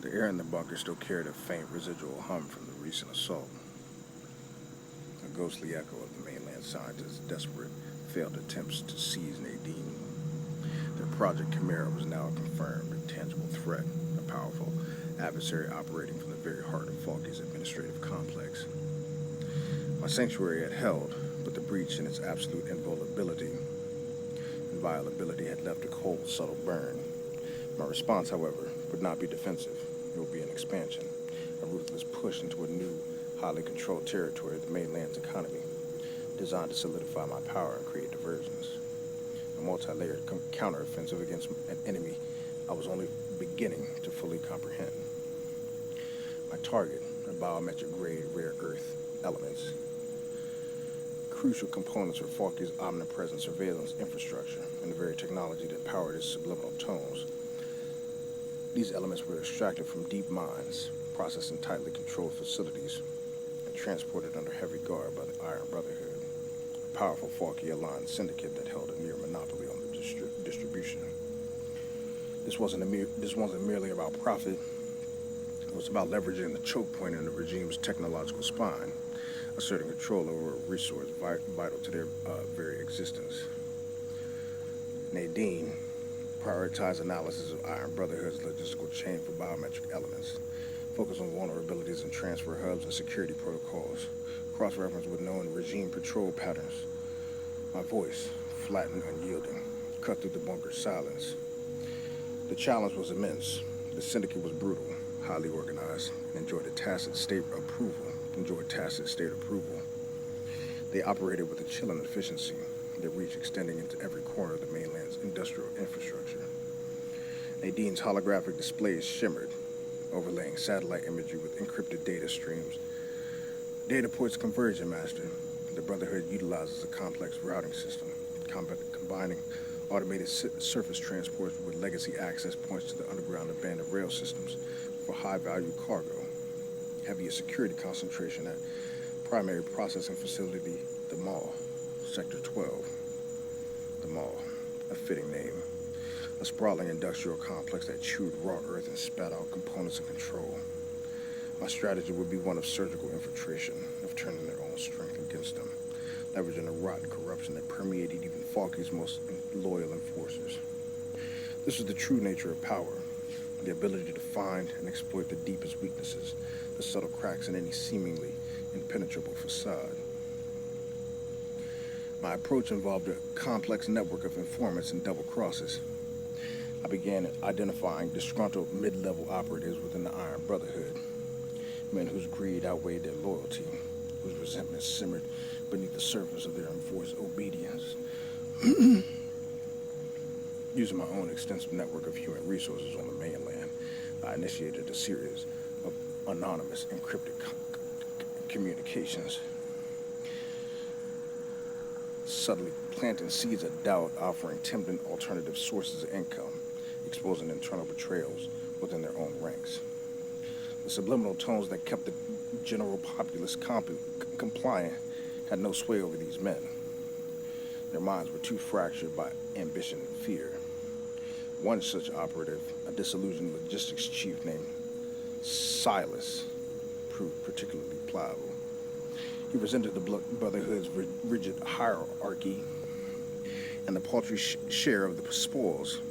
The air in the bunker still carried a faint residual hum from the recent assault, a ghostly echo of the mainland scientists' desperate, failed attempts to seize Nadine. Their Project Chimera was now a confirmed and tangible threat, a powerful adversary operating from the very heart of Falky's administrative complex. My sanctuary had held, but the breach in its absolute inviolability had left a cold, subtle burn. My response, however, would not be defensive. It would be an expansion, a ruthless push into a new, highly controlled territory of the mainland's economy, designed to solidify my power and create diversions. A multi-layered counteroffensive against an enemy I was only beginning to fully comprehend. My target, a biometric-grade rare earth elements, crucial components for Falky's omnipresent surveillance infrastructure and the very technology that powered its subliminal tones. These elements were extracted from deep mines, processed in tightly controlled facilities, and transported under heavy guard by the Iron Brotherhood, a powerful Falky-aligned syndicate that held a near monopoly on the distribution. This wasn't merely about profit. It was about leveraging the choke point in the regime's technological spine, asserting control over a resource vital to their very existence. Nadine prioritized analysis of Iron Brotherhood's logistical chain for biometric elements, focused on vulnerabilities in transfer hubs and security protocols, cross-referenced with known regime patrol patterns. My voice, flat and unyielding, cut through the bunker's silence. The challenge was immense. The syndicate was brutal, highly organized, and enjoyed tacit state approval. They operated with a chilling efficiency, their reach extending into every corner of the mainland's industrial infrastructure. Nadine's holographic displays shimmered, overlaying satellite imagery with encrypted data streams. Data ports converging, Master. The Brotherhood utilizes a complex routing system, combining automated surface transports with legacy access points to the underground abandoned rail systems for high-value cargo. Heaviest security concentration at primary processing facility, the Mall, Sector 12. The Mall, a fitting name. A sprawling industrial complex that chewed raw earth and spat out components of control. My strategy would be one of surgical infiltration, of turning their own strength against them, leveraging the rotten corruption that permeated even Falky's most loyal enforcers. This was the true nature of power, the ability to find and exploit the deepest weaknesses, the subtle cracks in any seemingly impenetrable facade. My approach involved a complex network of informants and double crosses. I began identifying disgruntled mid-level operatives within the Iron Brotherhood, men whose greed outweighed their loyalty, whose resentment simmered beneath the surface of their enforced obedience. Using my own extensive network of human resources on the mainland, I initiated a series of anonymous encrypted communications, subtly planting seeds of doubt, offering tempting alternative sources of income, exposing internal betrayals within their own ranks. The subliminal tones that kept the general populace compliant had no sway over these men. Their minds were too fractured by ambition and fear. One such operative, a disillusioned logistics chief named Silas, proved particularly pliable. He resented the Brotherhood's rigid hierarchy and the paltry share of the spoils.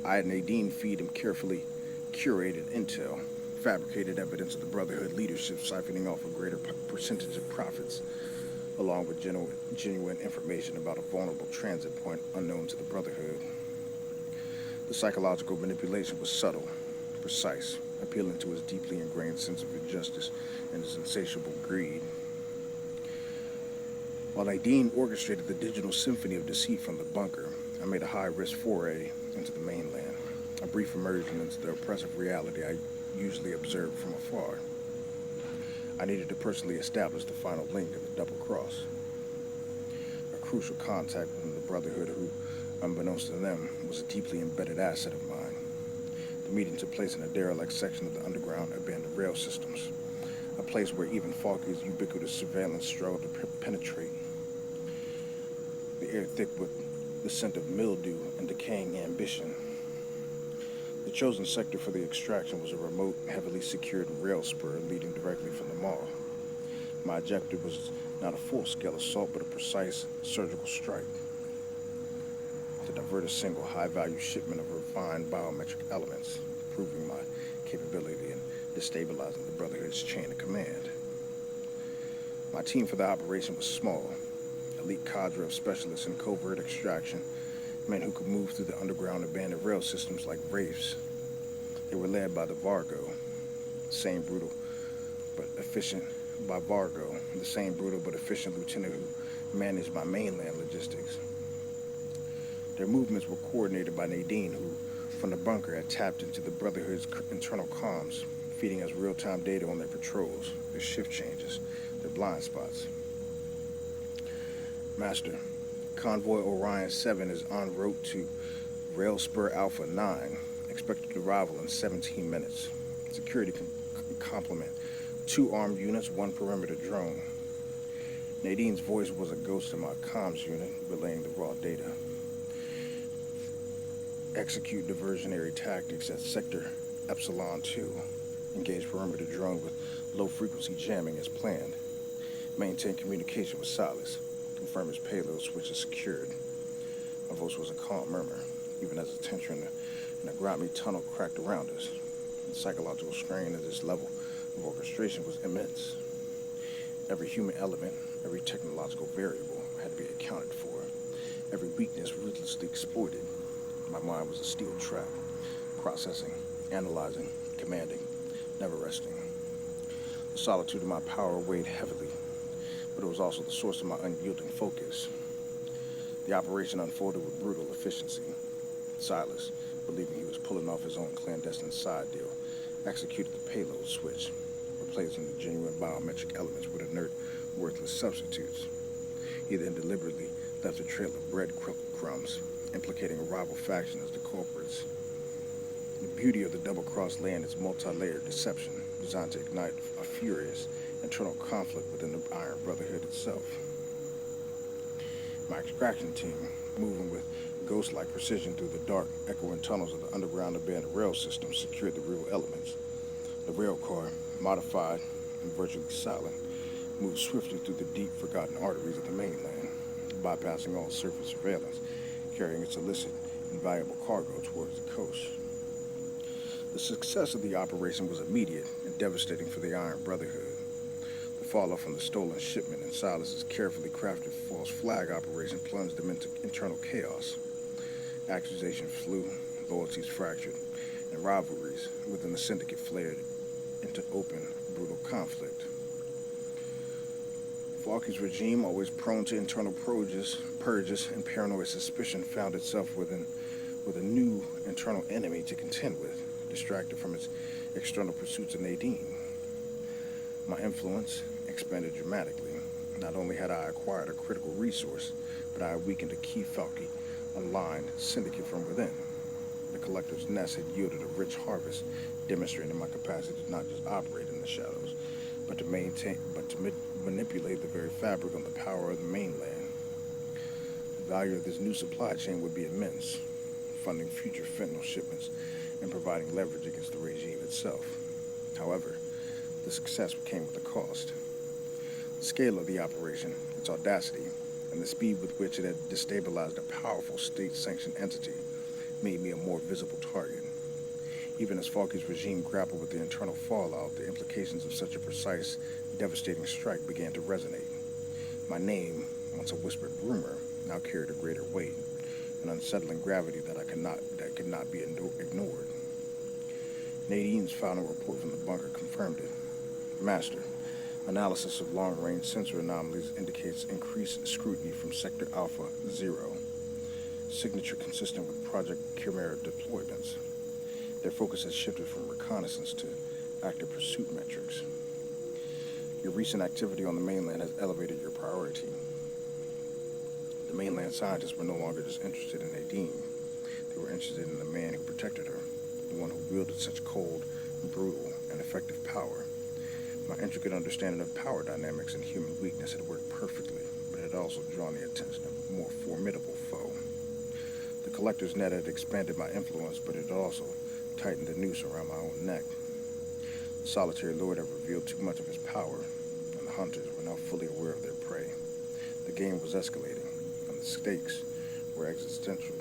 I had Nadine feed him carefully curated intel, fabricated evidence of the Brotherhood leadership siphoning off a greater percentage of profits, along with genuine information about a vulnerable transit point unknown to the Brotherhood. The psychological manipulation was subtle, precise, appealing to his deeply ingrained sense of injustice and his insatiable greed. While Nadine orchestrated the digital symphony of deceit from the bunker, I made a high-risk foray into the mainland, a brief immersion into the oppressive reality I usually observed from afar. I needed to personally establish the final link in the double cross, a crucial contact within the Brotherhood who, unbeknownst to them, was a deeply embedded asset of mine. The meeting took place in a derelict section of the underground abandoned rail systems, a place where even Falky's ubiquitous surveillance struggled to penetrate. The air thick with the scent of mildew and decaying ambition. The chosen sector for the extraction was a remote, heavily secured rail spur leading directly from the mall. My objective was not a full-scale assault, but a precise surgical strike to divert a single high-value shipment of refined biometric elements, proving my capability in destabilizing the Brotherhood's chain of command. My team for the operation was small, elite cadre of specialists in covert extraction, men who could move through the underground abandoned rail systems like wraiths. They were led by the Vargo, the same brutal but efficient lieutenant who managed my mainland logistics. Their movements were coordinated by Nadine, who, from the bunker, had tapped into the Brotherhood's internal comms, feeding us real-time data on their patrols, their shift changes, their blind spots. Master, Convoy Orion 7 is en route to Rail Spur Alpha 9, expected arrival in 17 minutes. Security complement: 2 armed units, 1 perimeter drone. Nadine's voice was a ghost in my comms unit, relaying the raw data. Execute diversionary tactics at Sector Epsilon 2. Engage perimeter drone with low-frequency jamming as planned. Maintain communication with Silas. Confirm his payload switch is secured. My voice was a calm murmur, even as the tension in the grimy tunnel cracked around us. The psychological strain of this level of orchestration was immense. Every human element, every technological variable had to be accounted for. Every weakness ruthlessly exploited. My mind was a steel trap, processing, analyzing, commanding, never resting. The solitude of my power weighed heavily, but it was also the source of my unyielding focus. The operation unfolded with brutal efficiency. Silas, believing he was pulling off his own clandestine side deal, executed the payload switch, replacing the genuine biometric elements with inert, worthless substitutes. He then deliberately left a trail of breadcrumbs, implicating a rival faction as the culprits. The beauty of the double-cross lay in its multi-layered deception, designed to ignite a furious internal conflict within the Iron Brotherhood itself. My extraction team, moving with ghost-like precision through the dark, echoing tunnels of the underground abandoned rail system, secured the real elements. The rail car, modified and virtually silent, moved swiftly through the deep, forgotten arteries of the mainland, bypassing all surface surveillance, carrying its illicit and valuable cargo towards the coast. The success of the operation was immediate and devastating for the Iron Brotherhood. The fallout from the stolen shipment and Silas's carefully crafted false flag operation plunged them into internal chaos. Accusations flew, loyalties fractured, and rivalries within the syndicate flared into open, brutal conflict. Falky's regime, always prone to internal purges and paranoid suspicion, found itself with a new internal enemy to contend with, distracted from its external pursuits of Nadine. My influence expanded dramatically. Not only had I acquired a critical resource, but I had weakened a key Falky aligned syndicate from within. The Collector's Nest had yielded a rich harvest, demonstrating my capacity to not just operate in the shadows, but to manipulate the very fabric of the power of the mainland. The value of this new supply chain would be immense, funding future fentanyl shipments and providing leverage against the regime itself. However, the success came with a cost. The scale of the operation, its audacity, and the speed with which it had destabilized a powerful state-sanctioned entity made me a more visible target. Even as Falky's regime grappled with the internal fallout, the implications of such a precise, devastating strike began to resonate. My name, once a whispered rumor, now carried a greater weight, an unsettling gravity that could not be ignored. Nadine's final report from the bunker confirmed it. Master, analysis of long-range sensor anomalies indicates increased scrutiny from Sector Alpha 0, signature consistent with Project Chimera deployments. Their focus has shifted from reconnaissance to active pursuit metrics. Your recent activity on the mainland has elevated your priority. The mainland scientists were no longer just interested in Nadine. They were interested in the man who protected her, the one who wielded such cold, brutal, and effective power. My intricate understanding of power dynamics and human weakness had worked perfectly, but it had also drawn the attention of a more formidable foe. The Collector's Net had expanded my influence, but it had also tightened the noose around my own neck. The solitary lord had revealed too much of his power, and the hunters were now fully aware of their prey. The game was escalating, and the stakes were existential.